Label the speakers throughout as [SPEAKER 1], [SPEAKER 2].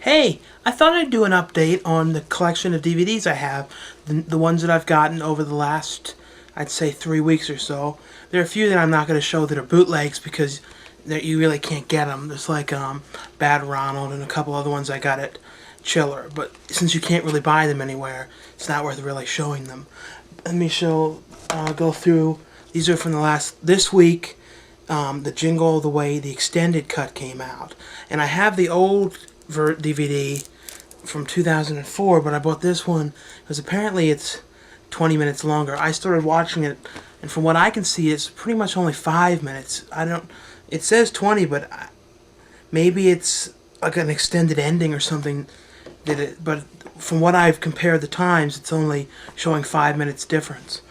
[SPEAKER 1] Hey, I thought I'd do an update on the collection of DVDs I have, the ones that I've gotten over the last, I'd say, 3 weeks or so. There are a few that I'm not going to show that are bootlegs because you really can't get them. There's like Bad Ronald and a couple other ones I got at Chiller, but since you can't really buy them anywhere, it's not worth really showing them. Let me go through. These are from this week. The Jingle All the Way, the extended cut came out, and I have the old DVD from 2004, but I bought this one because apparently it's 20 minutes longer. I started watching it, and from what I can see, it's pretty much only 5 minutes. It says 20, but maybe it's like an extended ending or something. But from what I've compared the times, it's only showing 5 minutes difference.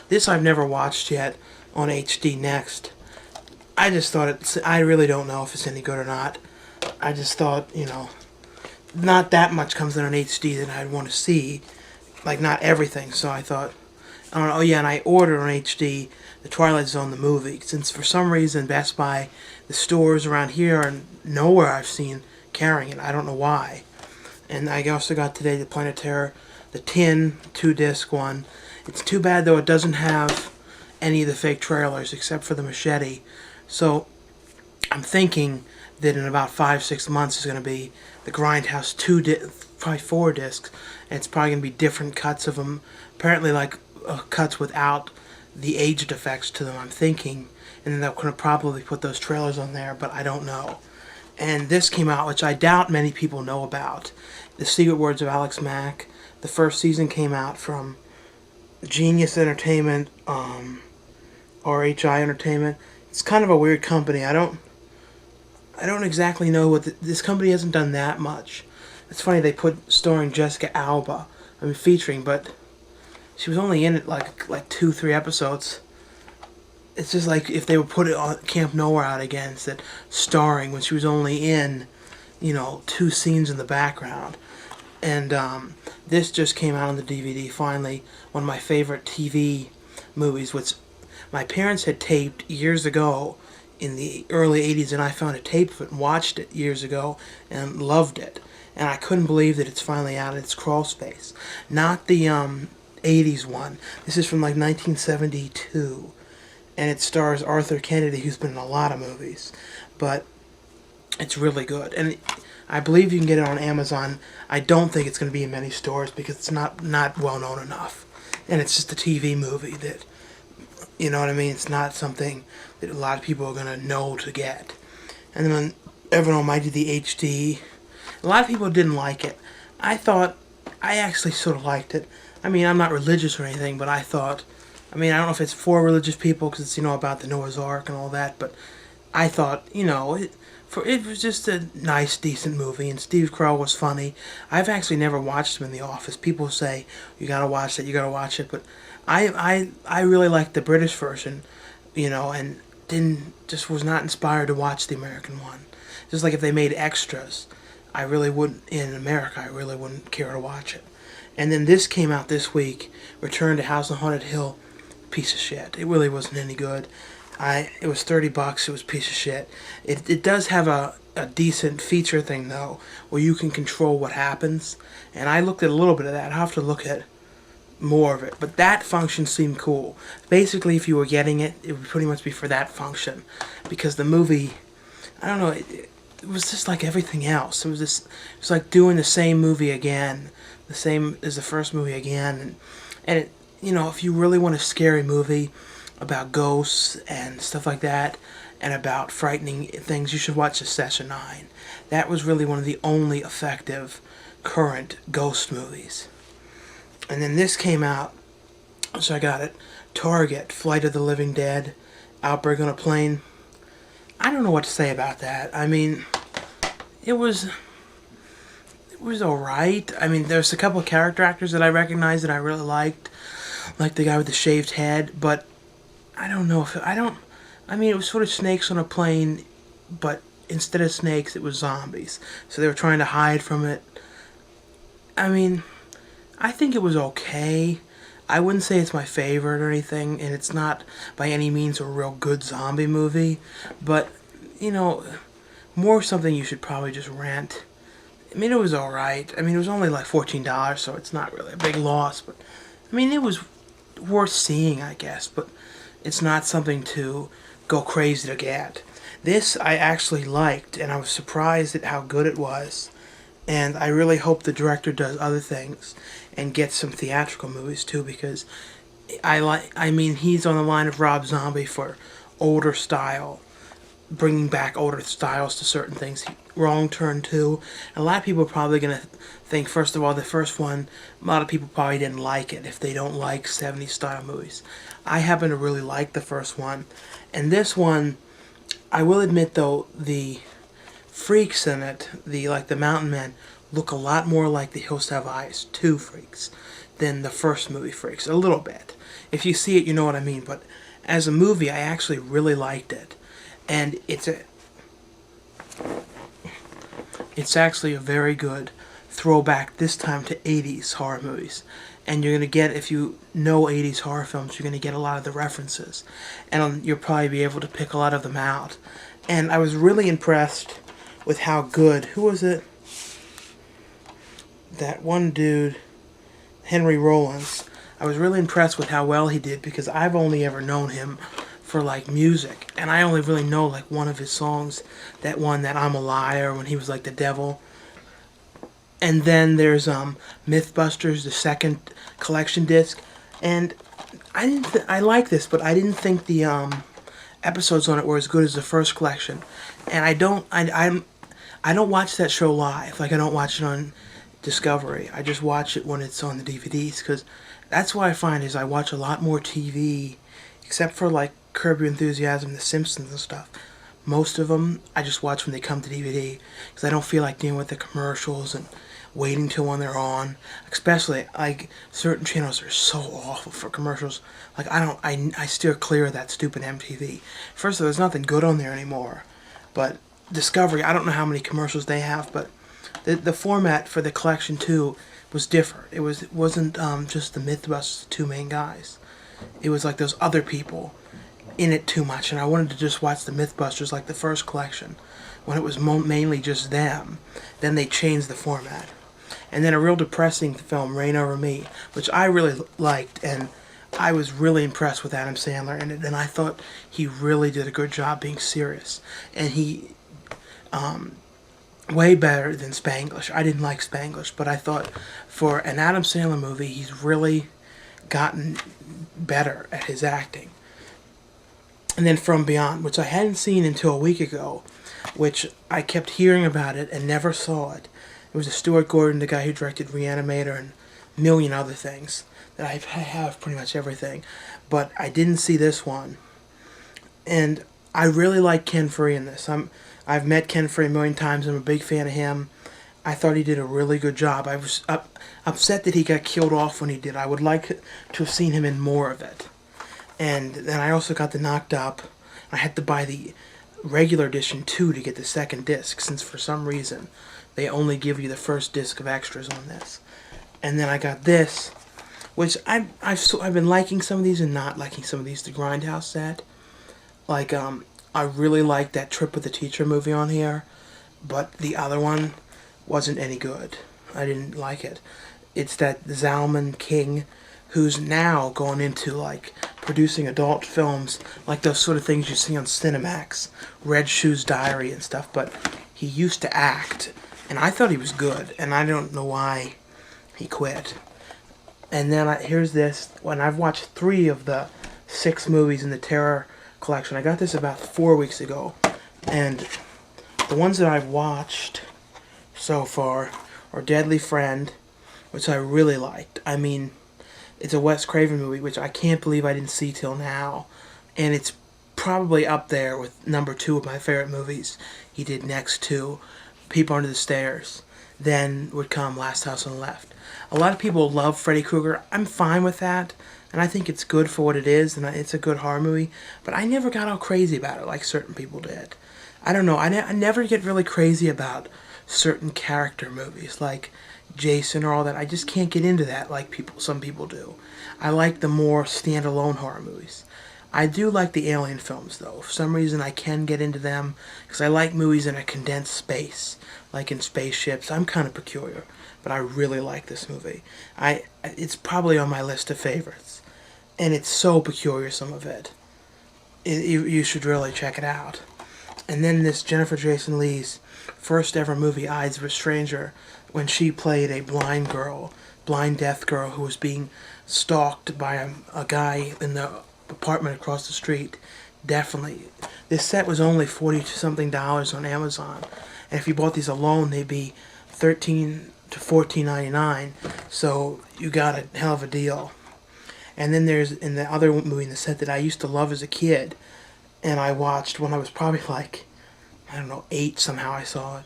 [SPEAKER 1] This I've never watched yet on HD Next. I just thought I really don't know if it's any good or not. I just thought, not that much comes in on HD that I'd want to see. Like, not everything. So I thought, I don't know. Oh, yeah, and I ordered on HD the Twilight Zone, the movie. Since for some reason Best Buy, the stores around here, are nowhere I've seen carrying it. I don't know why. And I also got today the Planet Terror, the tin 2-disc one. It's too bad, though, it doesn't have any of the fake trailers except for the machete. So I'm thinking that in about 5-6 months is going to be the Grindhouse probably 4 discs, and it's probably going to be different cuts of them. Apparently, like cuts without the aged effects to them. I'm thinking, and then they're going to probably put those trailers on there, but I don't know. And this came out, which I doubt many people know about. The Secret Words of Alex Mack. The first season came out from Genius Entertainment, RHI Entertainment. It's kind of a weird company. I don't exactly know what this company hasn't done that much. It's funny they put starring Jessica Alba. Featuring, but she was only in it like 2-3 episodes. It's just like if they would put it on Camp Nowhere out again, instead starring when she was only in, 2 scenes in the background. And this just came out on the DVD finally. One of my favorite TV movies, which my parents had taped years ago in the early 80s, and I found a tape of it and watched it years ago and loved it. And I couldn't believe that it's finally out in its crawl space. Not the 80s one. This is from like 1972. And it stars Arthur Kennedy, who's been in a lot of movies. But it's really good. And I believe you can get it on Amazon. I don't think it's going to be in many stores because it's not well known enough. And it's just a TV movie that, you know what I mean? It's not something that a lot of people are going to know to get. And then when everyone might do the HD, a lot of people didn't like it. I actually sort of liked it. I'm not religious or anything, but I don't know if it's for religious people because it's, about the Noah's Ark and all that, but I thought, it was just a nice, decent movie, and Steve Carell was funny. I've actually never watched him in The Office. People say, you gotta watch it, but I really liked the British version, and was not inspired to watch the American one. Just like if they made extras, in America, I really wouldn't care to watch it. And then this came out this week, Return to House on Haunted Hill, piece of shit. It really wasn't any good. It was $30, it was a piece of shit. It does have a decent feature thing, though, where you can control what happens. And I looked at a little bit of that. I'll have to look at more of it. But that function seemed cool. Basically, if you were getting it, it would pretty much be for that function. Because the movie, I don't know, it was just like everything else. It was like doing the same movie again. The same as the first movie again. And it, if you really want a scary movie about ghosts and stuff like that, and about frightening things, you should watch Session 9. That was really one of the only effective current ghost movies. And then this came out, so I got it. Target, Flight of the Living Dead, Outbreak on a Plane. I don't know what to say about that. It was alright. There's a couple of character actors that I recognized that I really liked. Like the guy with the shaved head, but I don't know if it was sort of snakes on a plane, but instead of snakes it was zombies, so they were trying to hide from it. I think it was okay. I wouldn't say it's my favorite or anything, and it's not by any means a real good zombie movie, but more something you should probably just rent I mean, it was alright. I mean, it was only like $14, so it's not really a big loss. But, I mean, it was worth seeing, I guess. But it's not something to go crazy to get. This I actually liked, and I was surprised at how good it was. And I really hope the director does other things and gets some theatrical movies too, because I mean, he's on the line of Rob Zombie for older style, bringing back older styles to certain things. Wrong Turn 2. A lot of people are probably going to think, first of all, the first one, a lot of people probably didn't like it if they don't like 70s style movies. I happen to really like the first one. And this one, I will admit though, the freaks in it, the mountain men, look a lot more like the Hills Have Eyes 2 freaks than the first movie freaks. A little bit. If you see it, you know what I mean. But as a movie, I actually really liked it. And it's actually a very good throwback this time to 80s horror movies. And you're going to get, if you know 80s horror films, you're going to get a lot of the references. And you'll probably be able to pick a lot of them out. And I was really impressed with how good, who was it? That one dude, Henry Rollins. I was really impressed with how well he did, because I've only ever known him for like music, and I only really know like one of his songs, that one that I'm a Liar, when he was like the devil. And then there's Mythbusters, the second collection disc, and I like this, but I didn't think the episodes on it were as good as the first collection. And I don't watch that show live. Like, I don't watch it on Discovery. I just watch it when it's on the DVDs, because that's what I find is I watch a lot more TV, except for like Curb Your Enthusiasm, The Simpsons and stuff. Most of them I just watch when they come to DVD, because I don't feel like dealing with the commercials and waiting till when they're on. Especially like certain channels are so awful for commercials. Like I steer clear of that stupid MTV. First of all, there's nothing good on there anymore. But Discovery, I don't know how many commercials they have, but the format for the collection too was different. It wasn't just the Mythbusters, the two main guys. It was like those other people in it too much, and I wanted to just watch the Mythbusters like the first collection, when it was mainly just them. Then they changed the format. And then a real depressing film, Reign Over Me, which I really liked, and I was really impressed with Adam Sandler in it, and I thought he really did a good job being serious. And he, way better than Spanglish. I didn't like Spanglish, but I thought for an Adam Sandler movie, he's really gotten better at his acting. And then From Beyond, which I hadn't seen until a week ago, which I kept hearing about it and never saw it. It was a Stuart Gordon, the guy who directed Reanimator and a million other things, that I have pretty much everything. But I didn't see this one. And I really like Ken Free in this. I've met Ken Free a million times. I'm a big fan of him. I thought he did a really good job. I was upset that he got killed off when he did. I would like to have seen him in more of it. And then I also got the Knocked Up. I had to buy the regular edition too to get the second disc, since for some reason they only give you the first disc of extras on this. And then I got this, which I've been liking some of these and not liking some of these. The Grindhouse set, like I really liked that Trip with the Teacher movie on here, but the other one wasn't any good. I didn't like it. It's that Zalman King, who's now gone into like producing adult films, like those sort of things you see on Cinemax, Red Shoes Diary and stuff, but he used to act, and I thought he was good, and I don't know why he quit. And then here's this, when I've watched 3 of the 6 movies in the Terror collection. I got this about 4 weeks ago, and the ones that I've watched so far are Deadly Friend, which I really liked. I mean, it's a Wes Craven movie, which I can't believe I didn't see till now. And it's probably up there with number 2 of my favorite movies he did, next to People Under the Stairs. Then would come Last House on the Left. A lot of people love Freddy Krueger. I'm fine with that, and I think it's good for what it is, and it's a good horror movie. But I never got all crazy about it like certain people did. I don't know. I never get really crazy about certain character movies like Jason or all that. I just can't get into that like some people do. I like the more standalone horror movies. I do like the Alien films, though. For some reason, I can get into them because I like movies in a condensed space, like in spaceships. I'm kind of peculiar, but I really like this movie. It's probably on my list of favorites, and it's so peculiar, some of it. You should really check it out. And then this Jennifer Jason Leigh's first ever movie, Eyes of a Stranger, when she played a blind deaf girl who was being stalked by a guy in the apartment across the street. Definitely. This set was only $40-something on Amazon. And if you bought these alone, they'd be $13 to $14.99. So you got a hell of a deal. And then there's, in the other movie in the set that I used to love as a kid, and I watched when I was probably like, I don't know, 8 somehow I saw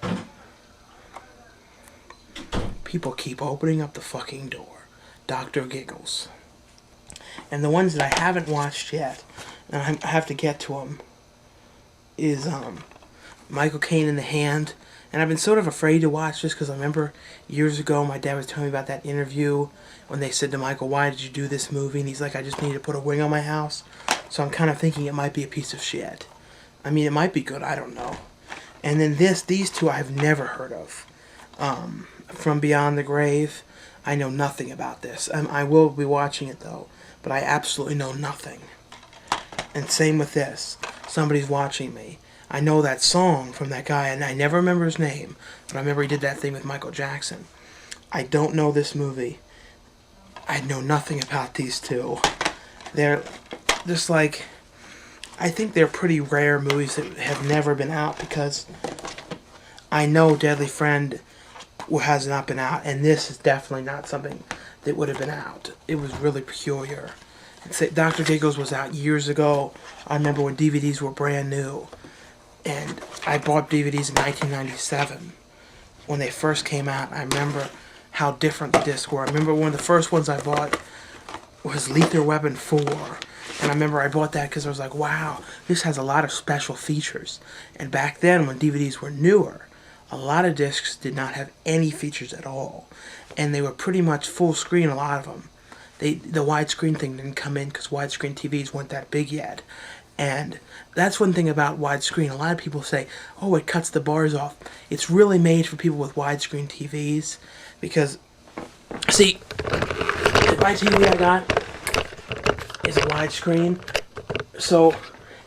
[SPEAKER 1] it. People keep opening up the fucking door. Dr. Giggles. And the ones that I haven't watched yet, and I have to get to them, is Michael Caine in the Hand. And I've been sort of afraid to watch this because I remember years ago my dad was telling me about that interview when they said to Michael, why did you do this movie? And he's like, I just need to put a wing on my house. So I'm kind of thinking it might be a piece of shit. I mean, it might be good, I don't know. And then these two I have never heard of. From Beyond the Grave, I know nothing about this. I will be watching it though, but I absolutely know nothing. And same with this. Somebody's Watching Me. I know that song from that guy, and I never remember his name, but I remember he did that thing with Michael Jackson. I don't know this movie. I know nothing about these two. They're just like, I think they're pretty rare movies that have never been out, because I know Deadly Friend has not been out, and this is definitely not something that would have been out. It was really peculiar. Dr. Giggles was out years ago. I remember when DVDs were brand new. And I bought DVDs in 1997 when they first came out. I remember how different the discs were. I remember one of the first ones I bought was Lethal Weapon 4. And I remember I bought that because I was like, wow, this has a lot of special features. And back then, when DVDs were newer, a lot of discs did not have any features at all. And they were pretty much full screen, a lot of them. The widescreen thing didn't come in because widescreen TVs weren't that big yet. And that's one thing about widescreen. A lot of people say, oh, it cuts the bars off. It's really made for people with widescreen TVs. Because, see, my TV I got is a widescreen. So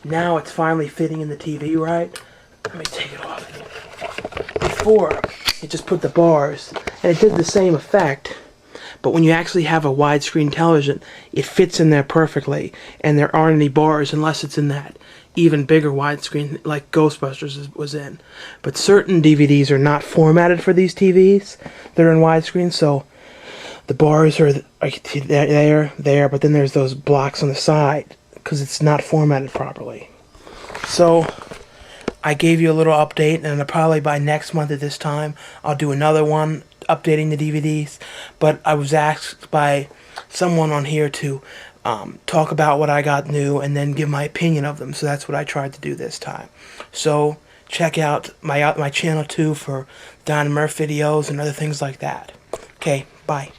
[SPEAKER 1] now it's finally fitting in the TV right. Let me take it off. Before, it just put the bars, and it did the same effect. But when you actually have a widescreen television, it fits in there perfectly, and there aren't any bars unless it's in that even bigger widescreen like Ghostbusters was in. But certain DVDs are not formatted for these TVs. They're in widescreen, so the bars are there, but then there's those blocks on the side because it's not formatted properly. So I gave you a little update, and probably by next month at this time, I'll do another one updating the DVDs. But I was asked by someone on here to talk about what I got new and then give my opinion of them. So that's what I tried to do this time. So check out my channel too for Don Murph videos and other things like that. Okay, bye.